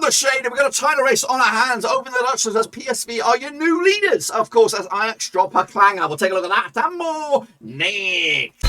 the shade, and we've got a title race on our hands. Open the Dutchlands as PSV are your new leaders. Of course, as Ajax drop a clanger. We'll take a look at that and more next.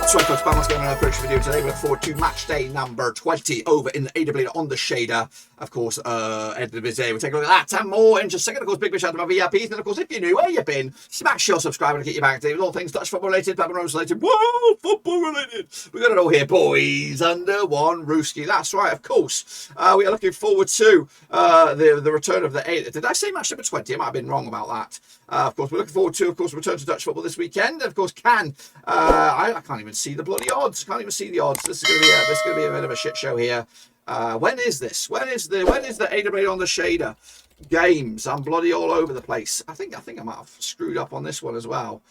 That's right, folks, Balance Game and prediction video today. We look forward to match day number 20 over in the AW on the shader. Of course, Eredivisie. We'll take a look at that and more in just a second. Of course, big shout out to my VIPs. And of course, if you're new, where you been, smash your subscribe and get you back today with all things Dutch football related, Babylon Rose related, world football related. We got it all here, boys, under one rooski. That's right, of course. We are looking forward to the return of the 8th. Did I say match number 20? I might have been wrong about that. Of course, we're looking forward to, return to Dutch football this weekend. Of course, I can't even see the bloody odds. Can't even see the odds. This is going to be a bit of a shit show here. When is this? When is the AW on the shader games? I'm bloody all over the place. I think I might have screwed up on this one as well.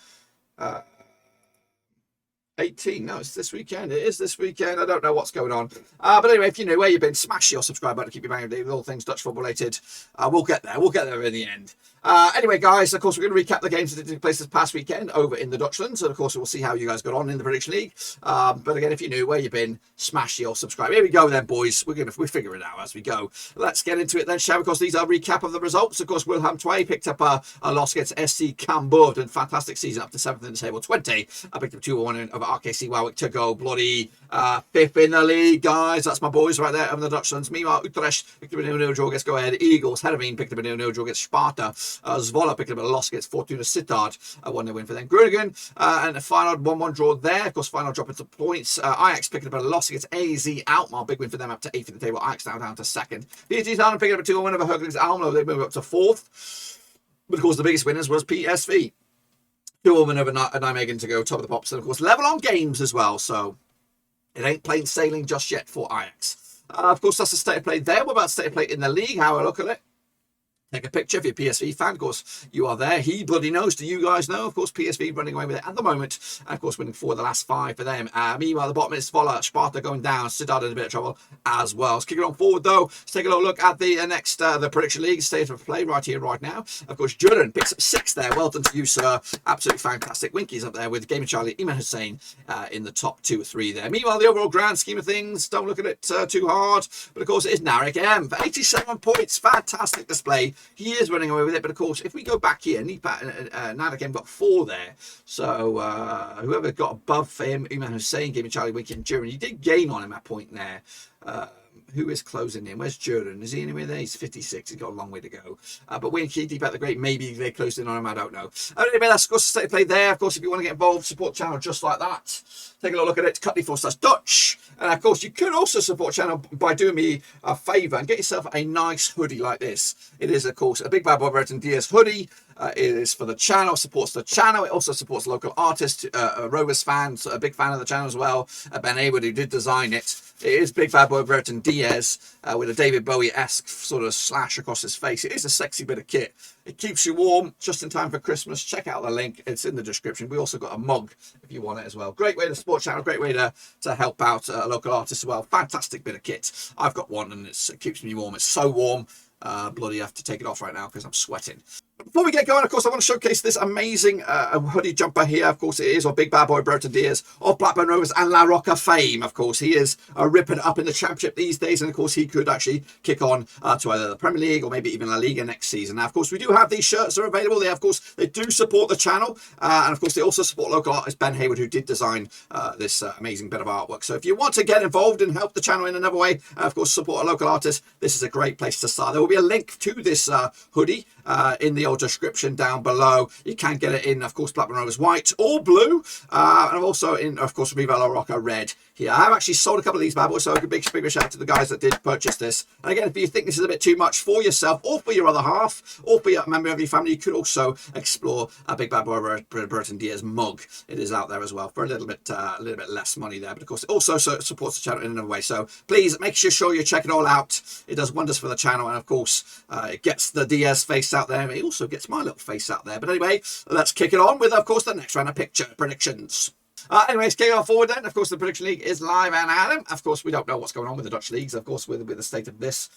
18. No, it's this weekend. It is this weekend. I don't know what's going on. But anyway, if you know where you've been, smash your subscribe button to keep you banging with all things Dutch football related. We'll get there. We'll get there in the end. Anyway, guys, of course, we're going to recap the games that took place this past weekend over in the Dutchlands. And of course, we'll see how you guys got on in the Prediction League. But again, if you knew where you've been, smash your subscribe. Here we go then, boys. We'll figure it out as we go. Let's get into it then, shall we? Of course, these are recap of the results. Of course, Willem II picked up a loss against SC Cambuur. Did a fantastic season up to 7th in the table. 20. I picked up 2-1 over RKC Waalwijk to go bloody 5th in the league, guys. That's my boys right there over the Dutchlands. Meanwhile, Utrecht picked up a 0-0 draw against Go Ahead Eagles. Heerenveen picked up a 0-0 draw against Sparta. Zwolle picked up a loss against Fortuna Sittard. A 1-0 win for them. Groningen and the final 1-1 draw there. Of course, final drop into points. Ajax picking up a loss against AZ Alkmaar. Big win for them up to 8th in the table. Ajax now down to 2nd. PSV Eindhoven picking up a 2-1 win over Heracles Almelo. They move up to 4th. But of course, the biggest winners was PSV. 2-1 win over Nijmegen to go top of the pops. And of course, level on games as well. So it ain't plain sailing just yet for Ajax. Of course, that's the state of play there. We're about to state of play in the league. How I look at it. Take a picture if you're a PSV fan. Of course, you are there. He bloody knows. Do you guys know? Of course, PSV running away with it at the moment. And of course, winning 4 of the last 5 for them. Meanwhile, the bottom is Zwolle. Sparta going down. Sittard in a bit of trouble as well. Let's kick it on forward, though. Let's take a little look at the next, the Prediction League state of play right here, right now. Of course, Jordan picks up 6 there. Well done to you, sir. Absolutely fantastic. Winky's up there with Game of Charlie, Iman Hussein in the top 2 or 3 there. Meanwhile, the overall grand scheme of things, don't look at it too hard. But of course, it is Narek M for 87 points. Fantastic display. He is running away with it, but of course, if we go back here, Narek M got 4 there. So whoever got above for him, Iman Hussein, Game of Charlie, Winky, and Jordan, you did gain on him a point there. Who is closing in? Where's Jordan? Is he anywhere there? He's 56. He's got a long way to go. But Winky, Deep at the Great, maybe they closed in on him. I don't know. Anyway, that's of course the state of play there. Of course, if you want to get involved, support the channel just like that. Take a little look at it. Cutney4/Dutch. And of course, you could also support the channel by doing me a favour and get yourself a nice hoodie like this. It is, of course, a Big Bad Boy Brereton Diaz hoodie. It is for the channel, supports the channel. It also supports local artists, Rovers fans, a big fan of the channel as well. Ben Haywood, who did design it. It is Big Bad Boy Brereton Diaz with a David Bowie-esque sort of slash across his face. It is a sexy bit of kit. It keeps you warm just in time for Christmas. Check out the link. It's in the description. We also got a mug if you want it as well. Great way to support channel. Great way to help out a local artist as well. Fantastic bit of kit. I've got one and it keeps me warm. It's so warm. Bloody have to take it off right now because I'm sweating. Before we get going, of course, I want to showcase this amazing hoodie jumper here. Of course, it is our Big Bad Boy Brereton Diaz of Blackburn Rovers and La Roca fame. Of course, he is ripping up in the Championship these days. And, of course, he could actually kick on to either the Premier League or maybe even La Liga next season. Now, of course, we do have these shirts that are available. They do support the channel. And, of course, they also support local artist Ben Haywood, who did design this amazing bit of artwork. So if you want to get involved and help the channel in another way, of course, support a local artist, this is a great place to start. There will be a link to this hoodie in the old description down below. You can get it in, of course, Blackburn Rovers white or blue, and also in, of course, Viva La Roca red here. I have actually sold a couple of these bad boys, so a big shout out to the guys that did purchase this. And again, if you think this is a bit too much for yourself or for your other half or for your member of your family, you could also explore a Big Bad Boy Brereton Diaz mug. It is out there as well for a little bit less money there, but of course it also supports the channel in another way. So please make sure you check it all out. It does wonders for the channel, and of course it gets the Diaz face out there. It also gets my little face out there. But anyway, let's kick it on with, of course, the next round of picture predictions. Anyways, kicking on forward then, of course, the Prediction League is live and Adam. Of course, we don't know what's going on with the Dutch leagues, of course, with the state of this.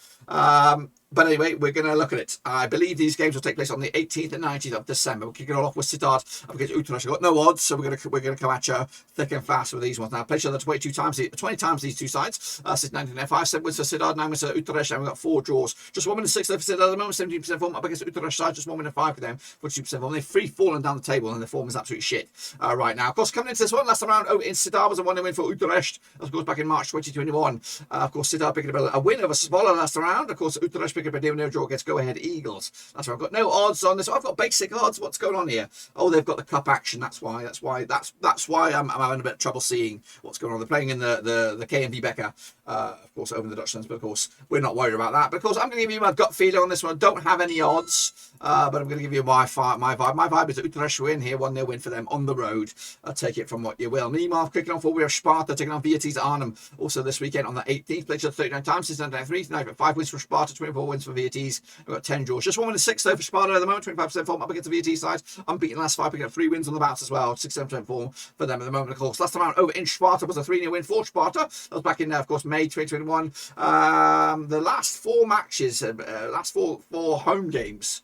But anyway, we're going to look at it. I believe these games will take place on the 18th and 19th of December. We'll kick it all off with Sittard up against Utrecht. I've got no odds, so we're going to come at you thick and fast with these ones. Now, played each other 20 times these two sides. Since 1905, 7 wins for Sittard, 9 wins for Utrecht, and we've got 4 draws. Just 1 win and 6 for Sittard at the moment, 17% form up against Utrecht side, just 1 win and 5 for them, 42% form. They've free fallen down the table, and their form is absolute shit right now. Of course, coming into this one, last time around, in Sittard was a 1-0 win for Utrecht. Of course, back in March 2021. Of course, Sittard picking up a win over Zwolle last round. Of course, Utrecht picking up a 0-0 draw against Go Ahead Eagles. That's right. I've got no odds on this. I've got basic odds. What's going on here? Oh, they've got the cup action. That's why I'm having a bit of trouble seeing what's going on. They're playing in the KNV Becker, of course, over the Dutchlands. But of course, we're not worried about that. But of course, I'm going to give you my gut feeling on this one. I don't have any odds, but I'm going to give you my vibe. My vibe is Utrecht win here. 1-0 win for them on the road. Take it from what you will. Meanwhile, kicking on forward, we have Sparta taking on Vitesse Arnhem. Also this weekend on the 18th. Played 39 times since 1993. 5 wins for Sparta, 24 wins for Vitesse. We've got 10 draws. Just 1 win and 6 though for Sparta at the moment. 25% form up against the VT side. Unbeaten last 5, picking up 3 wins on the bounce as well. 67% form for them at the moment, of course. Last time out over in Sparta was a 3-0 win for Sparta. That was back in, of course, May 2021. The last 4 matches, last four home games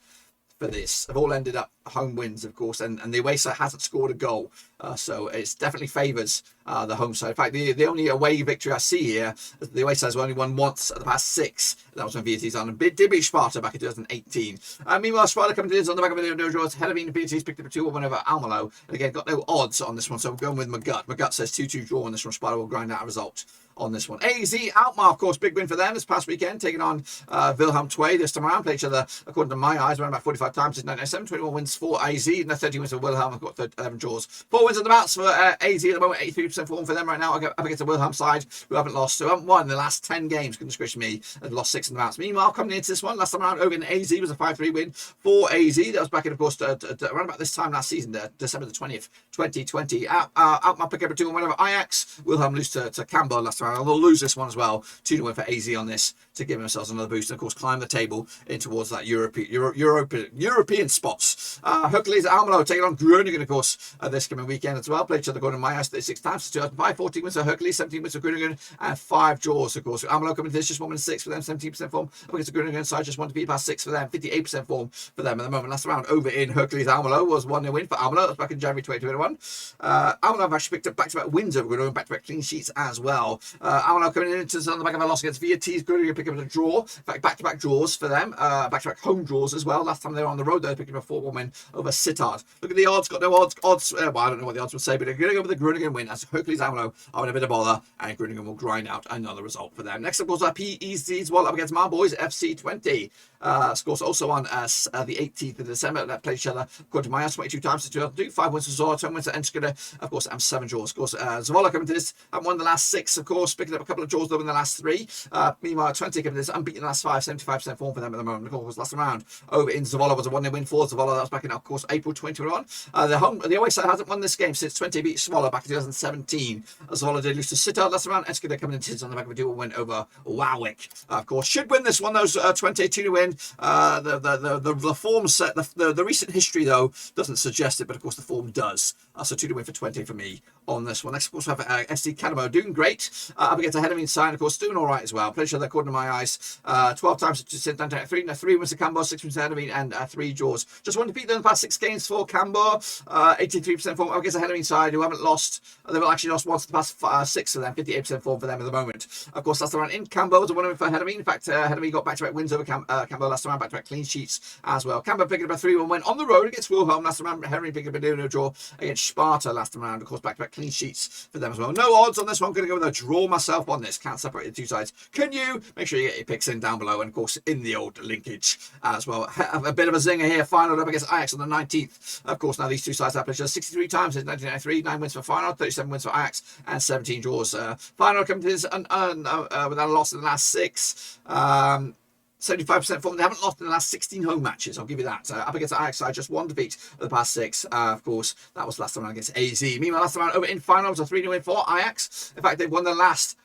for this have all ended up home wins, of course, and the away side hasn't scored a goal, so it's definitely favours the home side. In fact, the only away victory I see here, the away side has only won once at the past 6. That was when VT's on and did beat Sparta back in 2018. Meanwhile, Sparta coming in on the back of the no draws. Heerenveen VT's picked up a 2-1 over Almelo, and again got no odds on this one, so I'm going with my gut. My gut says 2-2 draw on this one. Sparta will grind out a result on this one. AZ Alkmaar, of course, big win for them this past weekend, taking on Willem II this time around. Played each other, according to my eyes, around about 45 times since 1997. 21 wins for AZ, and 13 wins for Wilhelm. I've got 11 draws. 4 wins on the bounce for AZ at the moment. 83% form for them right now. Up against the Wilhelm side, who haven't lost, so haven't won in the last 10 games. Goodness gracious me, and lost 6 on the bounce. Meanwhile, coming into this one, last time around over in AZ was a 5-3 win for AZ. That was back in, of course, around about this time last season, December the 20th, 2020. Alkmaar pick up a 2-1 win over Ajax. Wilhelm lose to Cambuur last time around. They'll lose this one as well. 2-1 win for AZ on this to give themselves another boost, and of course climb the table in towards that European spots. Heracles Almelo taking on Groningen, of course, this coming weekend as well. Played each other according to my eyes 36 times since 2005. 14 wins for Heracles, 17 wins for Groningen, and 5 draws, of course. Almelo coming to this, just 1 win and 6 for them, 17% form. Up against the Groningen side, just 1 defeat past 6 for them, 58% form for them at the moment. Last round over in Heracles Almelo was 1-0 win for Almelo. That was back in January 2021. Almelo have actually picked up back-to-back wins over Groningen, back-to-back clean sheets as well. Almelo coming into on the back of a loss against Vitesse. Groningen picking up a draw. In fact, back-to-back draws for them. Back-to-back home draws as well. Last time they were on the road, they picked up a 4-1 win over Sittard. Look at the odds. Got no odds. Well, I don't know what the odds would say, but they're going to go with the Groningen win as Heracles Almelo are in a bit of bother, and Groningen will grind out another result for them. Next, of course, PEC Zwolle up against my boys, FC Twente. Of course, also on the 18th of December. That played each other, according to my eyes, 22 times since 2002. 5 wins for Zwolle, 10 wins for Enschede, of course, and 7 draws. Of course, Zwolle coming to this and won the last 6, of course, picking up a couple of draws though in the last 3. Meanwhile, Twente coming to this, unbeaten the last 5, 75% form for them at the moment. Of course, last round over in Zwolle was a 1-0 win for Zwolle. That was back in, of course, April 2021. The away side hasn't won this game since Twente beat Zwolle back in 2017. Zwolle did lose to Sittard last round. Enschede coming into on the back of a 2-1 win over Waalwijk. Of course, should win this one. Those Twente 2-0 win. The form set, the recent history though doesn't suggest it, but of course the form does. So 2-0 win for Twente for me on this one. Next, of course, we have FC Cambuur doing great. Up against a Heerenveen side, of course, doing all right as well. Played each other according to my eyes 12 times since 1993. 3 wins to Cambuur, 6 wins to Heerenveen, and 3 draws. Just one defeat in the past 6 games for Cambuur. 83% form up against a Heerenveen side who haven't lost. They've actually lost once in the past 6 for them. 58% form for them at the moment. Of course, last round in Cambuur was a 1-0 win for Heerenveen. In fact, Heerenveen got back-to-back wins over Cambuur last round, back-to-back clean sheets as well. Cambuur picking up a 3-1 win on the road against Wilhelm last round. Heerenveen picking up a 0-0 draw against Sparta last round. Of course, back-to-back clean sheets for them as well. No odds on this one. I'm going to go with a draw myself on this. Can't separate the two sides. Can you? Make sure you get your picks in down below, and of course in the old linkage as well. A bit of a zinger here. Feyenoord up against Ajax on the 19th. Of course, now these two sides have played 63 times since 1993. 9 wins for Feyenoord, 37 wins for Ajax, and 17 draws. Feyenoord coming to this without a loss in the last 6. 75% form. They haven't lost in the last 16 home matches. I'll give you that. Up against the Ajax side, just 1 defeat of the past 6. Of course, that was last time around against AZ. Meanwhile, last time around over in Feyenoord was a 3-0 win for Ajax. In fact, they've won the last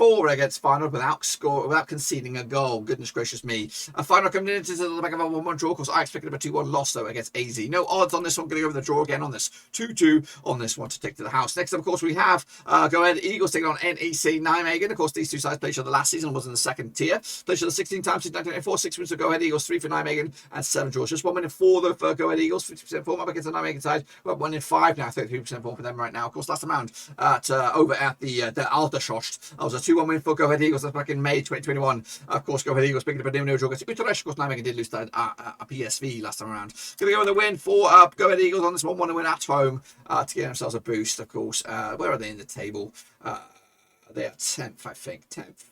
4 against Feyenoord without conceding a goal. Goodness gracious me. Feyenoord coming into the back of a 1-1 draw. Of course, Ajax picking up a 2-1 loss, though, against AZ. No odds on this one. Going to go with the draw again on this. 2-2 on this one to take to the house. Next up, of course, we have Go Ahead Eagles taking on NEC Nijmegen. Of course, these two sides played each other last season, was in the second tier. Played each other 16 times since 1994. 6 wins for Go Ahead Eagles, 3 for Nijmegen, and 7 draws. Just 1 win in 4, though, for Go Ahead Eagles. 50% form up against the Nijmegen side. We're 1 in 5 now. 33% form for them right now. Of course, last round over at the Aldershot. That was a 2-1 win for Go Ahead Eagles. That's back in May 2021. Of course, Go Ahead Eagles picking up a 0-0 draw against Utrecht. Of course, Nijmegen did lose that a PSV last time around. Going to go with a win for Go Ahead Eagles on this one. 1 win at home to get themselves a boost, of course. Where are they in the table? They are 10th, I think. 10th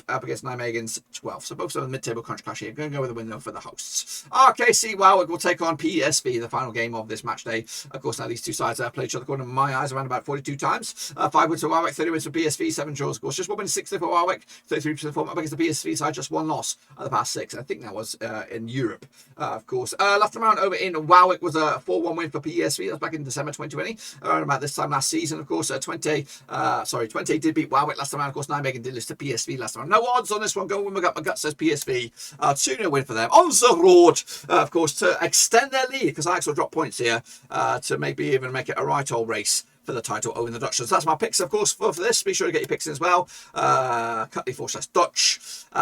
up against Nijmegen's 12th. So both of them mid-table country clash here. Going to go with a win, though, for the hosts. RKC Waalwijk will take on PSV, the final game of this match day. Of course, now these two sides have played each other, according to my eyes, around about 42 times. 5 wins for Waalwijk, 30 wins for PSV, 7 draws, of course. Just 1 win, 6 for Waalwijk, 33% form up against the PSV side, just 1 loss at the past 6. I think that was in Europe, of course. Last time around over in Waalwijk was a 4-1 win for PSV. That was back in December 2020. Around about this time last season, of course. Twente did beat Waalwijk last time around. Of course, Nijmegen did lose to PSV last time around. No odds on this one. Going with my gut says PSV. 2-0 win for them on the road, of course, to extend their lead, because Ajax will drop points here to maybe even make it a right old race for the title over in the Dutch. So that's my picks, of course, for this. Be sure to get your picks in as well. Cutley/Dutch.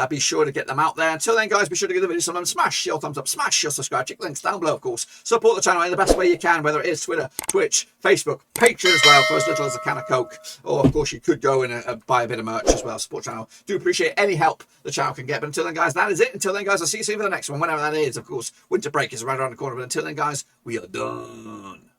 Be sure to get them out there. Until then, guys, be sure to give the video some love. Smash your thumbs up. Smash your subscribe. Check links down below, of course. Support the channel in the best way you can, whether it is Twitter, Twitch, Facebook, Patreon as well, for as little as a can of Coke. Or, of course, you could go and buy a bit of merch as well. Support the channel. Do appreciate any help the channel can get. But until then, guys, that is it. Until then, guys, I'll see you soon for the next one, whenever that is. Of course, winter break is right around the corner. But until then, guys, we are done.